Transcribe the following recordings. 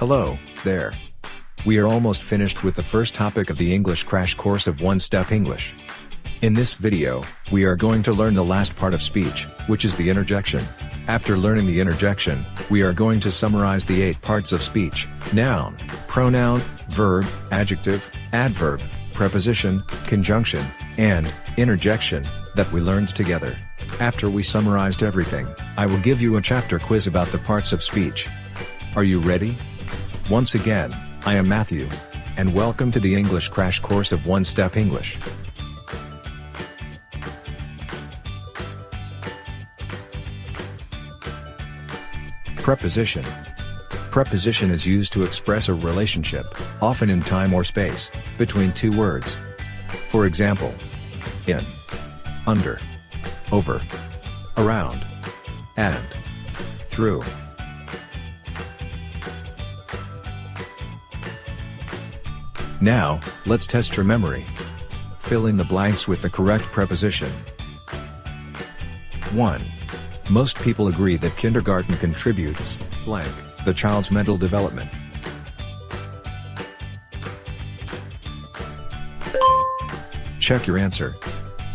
Hello, there. We are almost finished with the first topic of the English crash course of One Step English. In this video, we are going to learn the last part of speech, which is the interjection. After learning the interjection, we are going to summarize the 8 parts of speech: noun, pronoun, verb, adjective, adverb, preposition, conjunction, and interjection that we learned together. After we summarized everything, I will give you a chapter quiz about the parts of speech. Are you ready? Once again, I am Matthew, and welcome to the English crash course of One Step English. Preposition. Preposition is used to express a relationship, often in time or space, between two words. For example, in, under, over, around, and, through. Now, let's test your memory. Fill in the blanks with the correct preposition. 1. Most people agree that kindergarten contributes blank the child's mental development. Check your answer.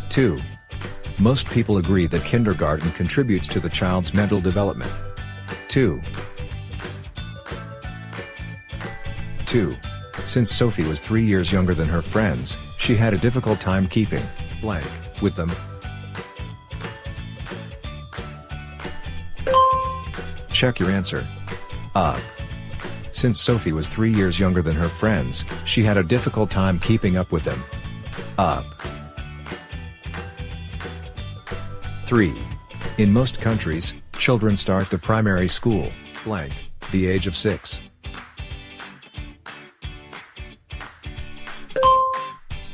2. Most people agree that kindergarten contributes to the child's mental development. 2. Since Sophie was 3 years younger than her friends, she had a difficult time keeping blank with them. Check your answer. Since Sophie was 3 years younger than her friends, she had a difficult time keeping up with them. 3. In most countries, children start the primary school blank the age of 6.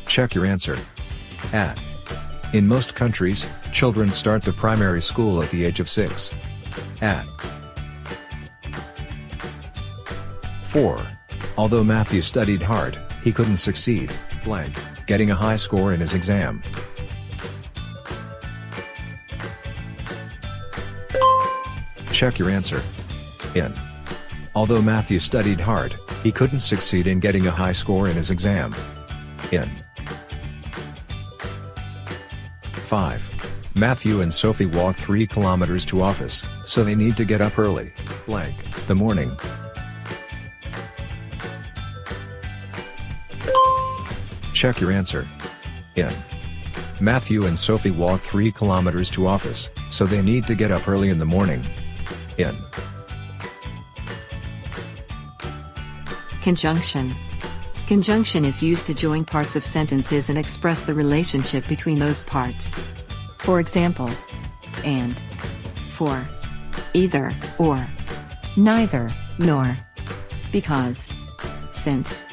Check your answer. In most countries, children start the primary school at the age of 6. 4. Although Matthew studied hard, he couldn't succeed blank getting a high score in his exam. Check your answer. Although Matthew studied hard, he couldn't succeed in getting a high score in his exam. 5. Matthew and Sophie walk 3 kilometers to office, so they need to get up early blank the morning. Check your answer. Matthew and Sophie walk 3 kilometers to office, so they need to get up early in the morning. Conjunction. Conjunction is used to join parts of sentences and express the relationship between those parts. For example, and, for, either, or, neither, nor, because, since,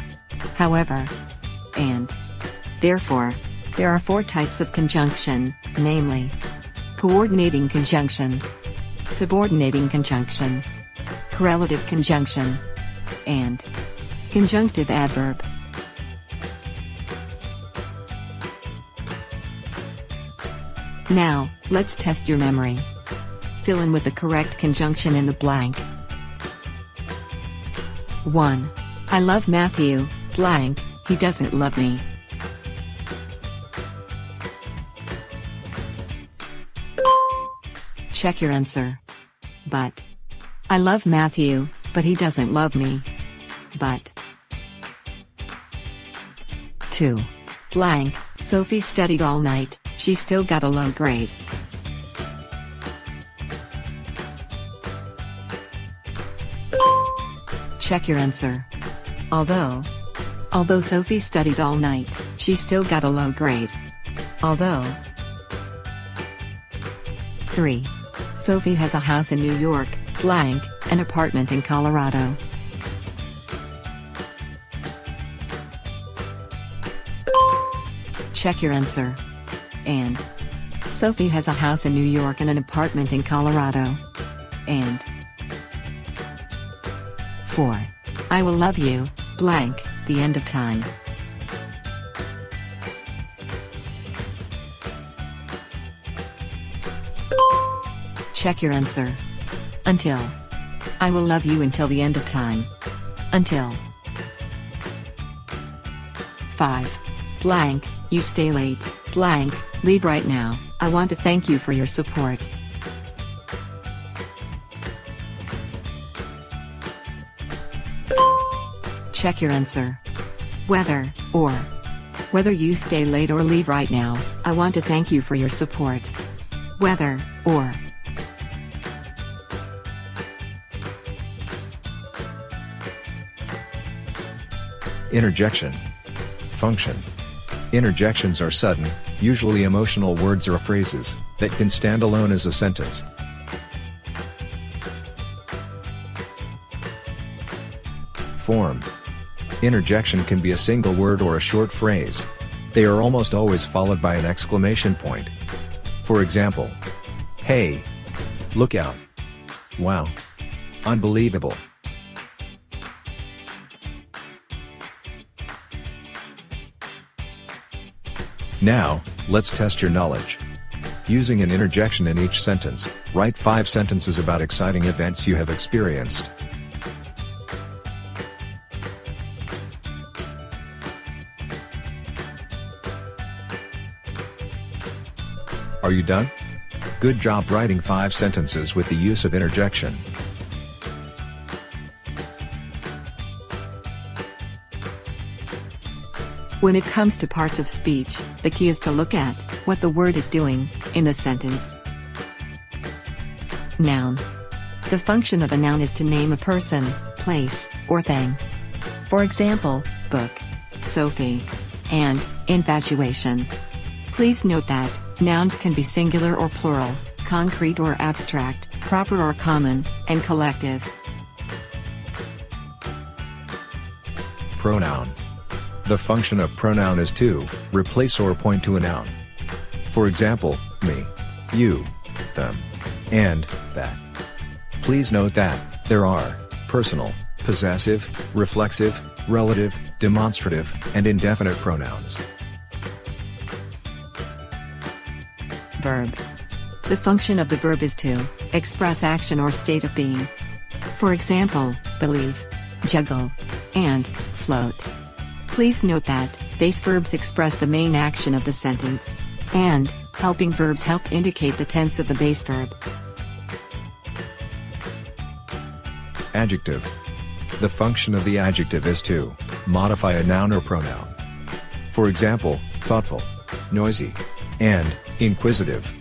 however, and, therefore. There are 4 types of conjunction, namely, coordinating conjunction, subordinating conjunction, correlative conjunction, and conjunctive adverb. Now, let's test your memory. Fill in with the correct conjunction in the blank. 1. I love Matthew, blank, he doesn't love me. 2. Check your answer. But. I love Matthew, but he doesn't love me. But. 2. Blank, Sophie studied all night, she still got a low grade. 3. Check your answer. Although Sophie studied all night, she still got a low grade. Although. 3. Sophie has a house in New York, blank, an apartment in Colorado. 4. Check your answer. And. Sophie has a house in New York and an apartment in Colorado. And. 4. I will love you, blank, the end of time. Check your answer. Until. I will love you until the end of time. until. 5. Blank, you stay late, blank, leave right now, I want to thank you for your support. Check your answer. Whether, or. Whether you stay late or leave right now, I want to thank you for your support. Whether, or. Interjection. Function. Interjections are sudden, usually emotional words or phrases, that can stand alone as a sentence. Form. Interjection can be a single word or a short phrase. They are almost always followed by an exclamation point. For example, hey! Look out! Wow! Unbelievable! Now, let's test your knowledge. Using an interjection in each sentence, write 5 sentences about exciting events you have experienced. Are you done? Good job writing 5 sentences with the use of interjection. When it comes to parts of speech, the key is to look at what the word is doing in the sentence. Noun. The function of a noun is to name a person, place, or thing. For example, book, Sophie, and infatuation. Please note that nouns can be singular or plural, concrete or abstract, proper or common, and collective. Pronoun. The function of pronoun is to replace or point to a noun. For example, me, you, them, and that. Please note that there are personal, possessive, reflexive, relative, demonstrative, and indefinite pronouns. Verb. The function of the verb is to express action or state of being. For example, believe, juggle, and float. Please note that base verbs express the main action of the sentence, and helping verbs help indicate the tense of the base verb. Adjective. The function of the adjective is to modify a noun or pronoun. For example, thoughtful, noisy, and inquisitive.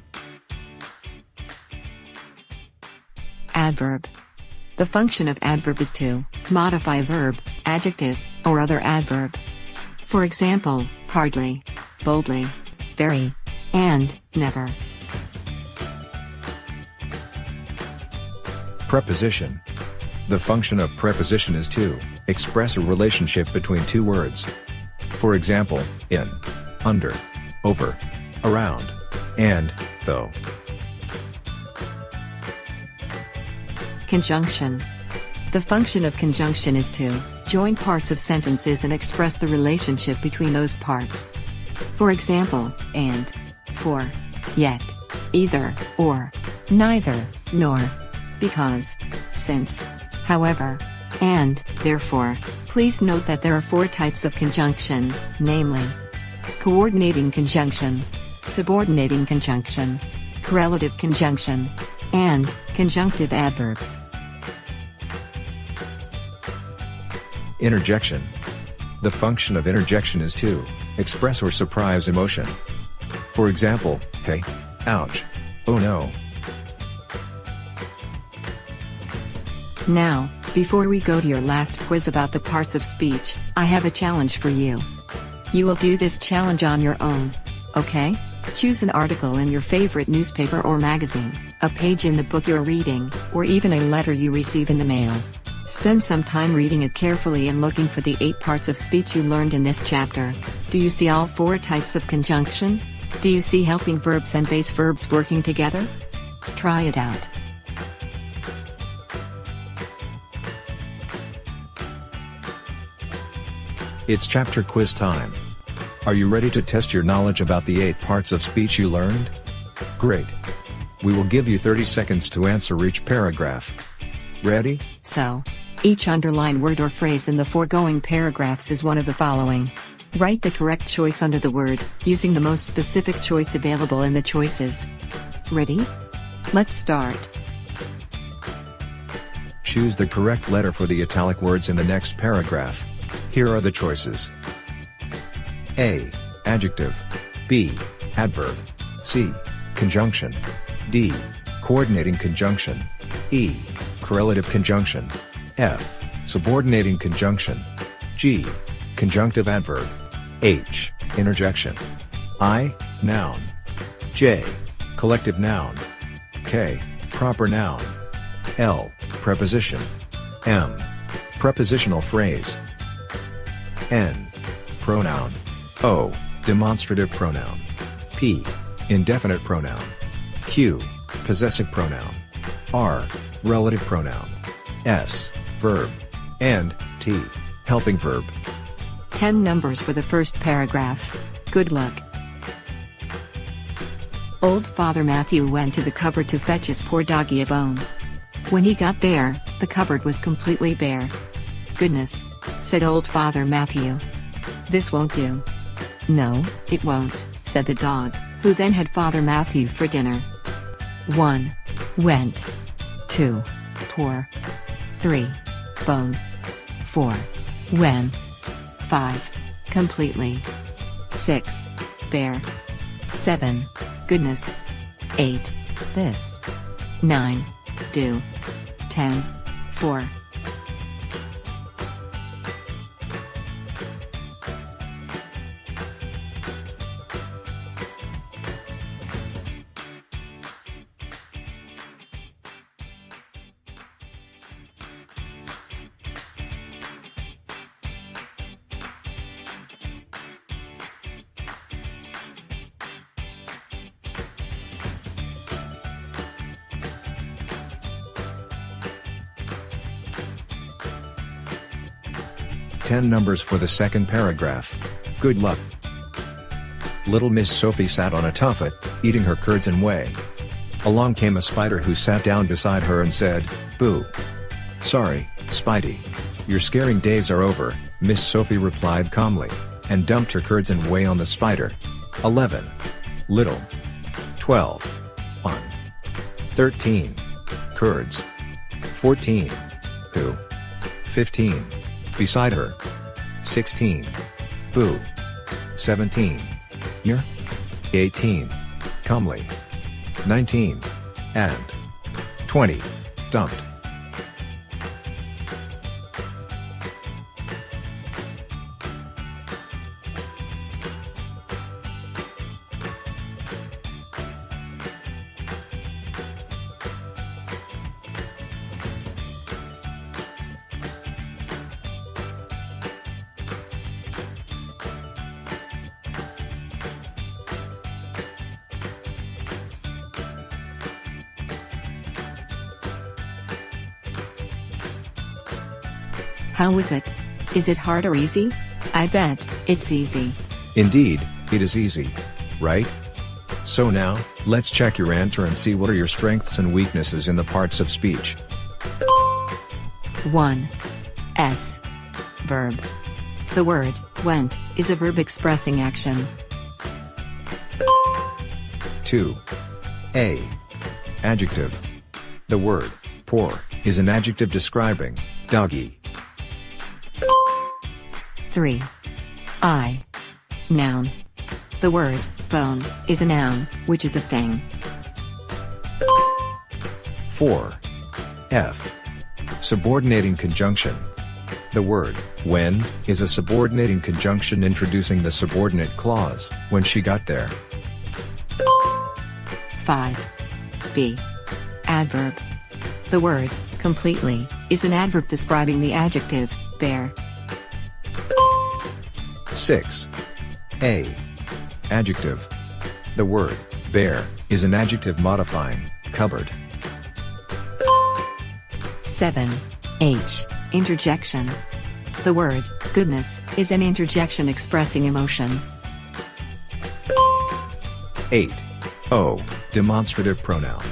Adverb. The function of adverb is to modify a verb, adjective, or other adverb. For example, hardly, boldly, very, and never. Preposition. The function of preposition is to express a relationship between two words. For example, in, under, over, around, and though. Conjunction. The function of conjunction is to join parts of sentences and express the relationship between those parts. For example, and, for, yet, either, or, neither, nor, because, since, however, and, therefore. Please note that there are 4 types of conjunction, namely coordinating conjunction, subordinating conjunction, correlative conjunction, and conjunctive adverbs. Interjection. The function of interjection is to express or surprise emotion. For example, hey, ouch, oh no. Now, before we go to your last quiz about the parts of speech, I have a challenge for you. You will do this challenge on your own. Okay? Choose an article in your favorite newspaper or magazine, a page in the book you're reading, or even a letter you receive in the mail. Spend some time reading it carefully and looking for the 8 parts of speech you learned in this chapter. Do you see all 4 types of conjunction? Do you see helping verbs and base verbs working together? Try it out. It's chapter quiz time. Are you ready to test your knowledge about the 8 parts of speech you learned? Great. We will give you 30 seconds to answer each paragraph. Ready? So, Each underlined word or phrase in the foregoing paragraphs is one of the following. Write the correct choice under the word, using the most specific choice available in the choices. Ready? Let's start. Choose the correct letter for the italic words in the next paragraph. Here are the choices. A. Adjective. B. Adverb. C. Conjunction. D. Coordinating conjunction. E. Correlative conjunction. F. Subordinating conjunction. G. Conjunctive adverb. H. Interjection. I. Noun. J. Collective noun. K. Proper noun. L. Preposition. M. Prepositional phrase. N. Pronoun. O. Demonstrative pronoun. P. Indefinite pronoun. Q. Possessive pronoun. R. Relative pronoun. S. Verb. And T. Helping verb. 10 numbers for the first paragraph. Good luck. Old Father Matthew went to the cupboard to fetch his poor doggy a bone. When he got there, the cupboard was completely bare. Goodness, said Old Father Matthew. This won't do. No, it won't, said the dog, who then had Father Matthew for dinner. 1. Went. 2. Poor. 3. Bone. 4. When. 5. Completely. 6. Bare. 7. Goodness. 8. This. 9. Do. 10. For. Ten numbers for the second paragraph. Good luck. Little Miss Sophie sat on a tuffet, eating her curds and whey. Along came a spider who sat down beside her and said, "Boo. Sorry, Spidey. Your scaring days are over," Miss Sophie replied calmly, and dumped her curds and whey on the spider. 11. Little. 12. On. 13. Curds. 14. Who. 15. Beside her. 16. Boo. 17. Near. 18. Calmly. 19. And. 20. Dumped. How was it? Is it hard or easy? I bet it's easy. Indeed, it is easy. Right? So now, let's check your answer and see what are your strengths and weaknesses in the parts of speech. 1. S. Verb. The word, went, is a verb expressing action. 2. A. Adjective. The word, poor, is an adjective describing, doggy. 3. I. Noun. The word, bone, is a noun, which is a thing. 4. F. Subordinating conjunction. The word, when, is a subordinating conjunction introducing the subordinate clause, when she got there. 5. B. Adverb. The word, completely, is an adverb describing the adjective, bare. 6. A. Adjective. The word, bare, is an adjective modifying, cupboard. 7. H. Interjection. The word, goodness, is an interjection expressing emotion. 8. O. Demonstrative pronoun.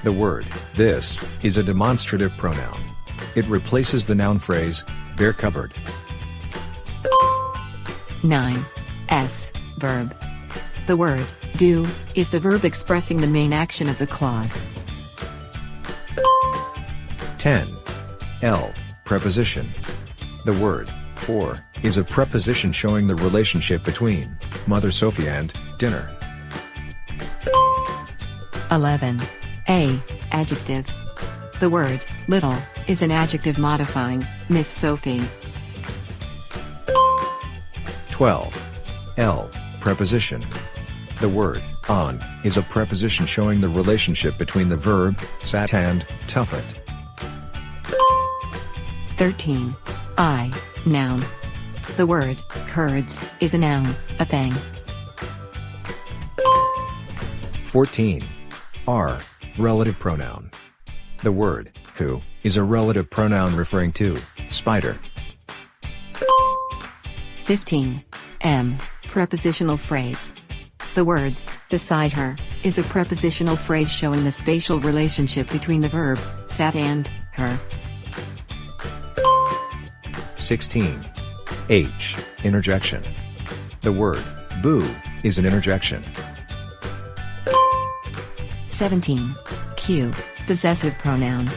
The word, this, is a demonstrative pronoun. It replaces the noun phrase, bare cupboard. 9. S. Verb. The word, do, is the verb expressing the main action of the clause. 10. L. Preposition. The word, for, is a preposition showing the relationship between Mother Sophie and dinner. 11. A. Adjective. The word, little, is an adjective modifying Miss Sophie. 12. L. Preposition. The word, on, is a preposition showing the relationship between the verb, sat and, tuffet. 13. I. Noun. The word, curds, is a noun, a thing. 14. R. Relative pronoun. The word, who, is a relative pronoun referring to spider. 15. M. Prepositional phrase. The words, beside her, is a prepositional phrase showing the spatial relationship between the verb, sat and, her. 16. H. Interjection. The word, boo, is an interjection. 17. Q. Possessive pronoun.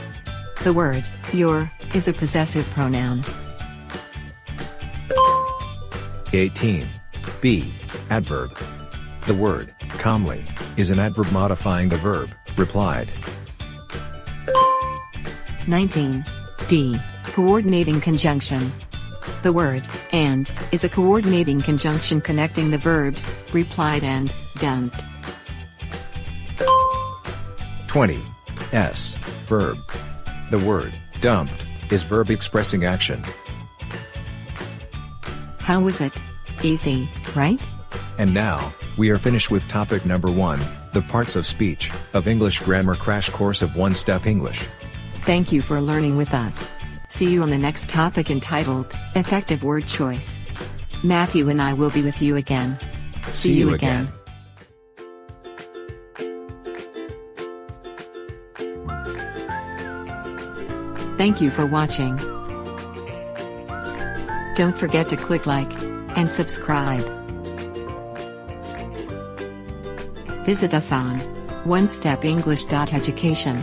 The word, your, is a possessive pronoun. 18. B. Adverb. The word, calmly, is an adverb modifying the verb, replied. 19. D. Coordinating conjunction. The word, and, is a coordinating conjunction connecting the verbs, replied and, dumped. 20. S. Verb. The word, dumped, is verb expressing action. How was it? Easy, right? And now, we are finished with topic number 1, the parts of speech, of English grammar crash course of One Step English. Thank you for learning with us. See you on the next topic entitled, Effective Word Choice. Matthew and I will be with you again. See you again. Thank you for watching. Don't forget to click like and subscribe. Visit us on onestepenglish.education.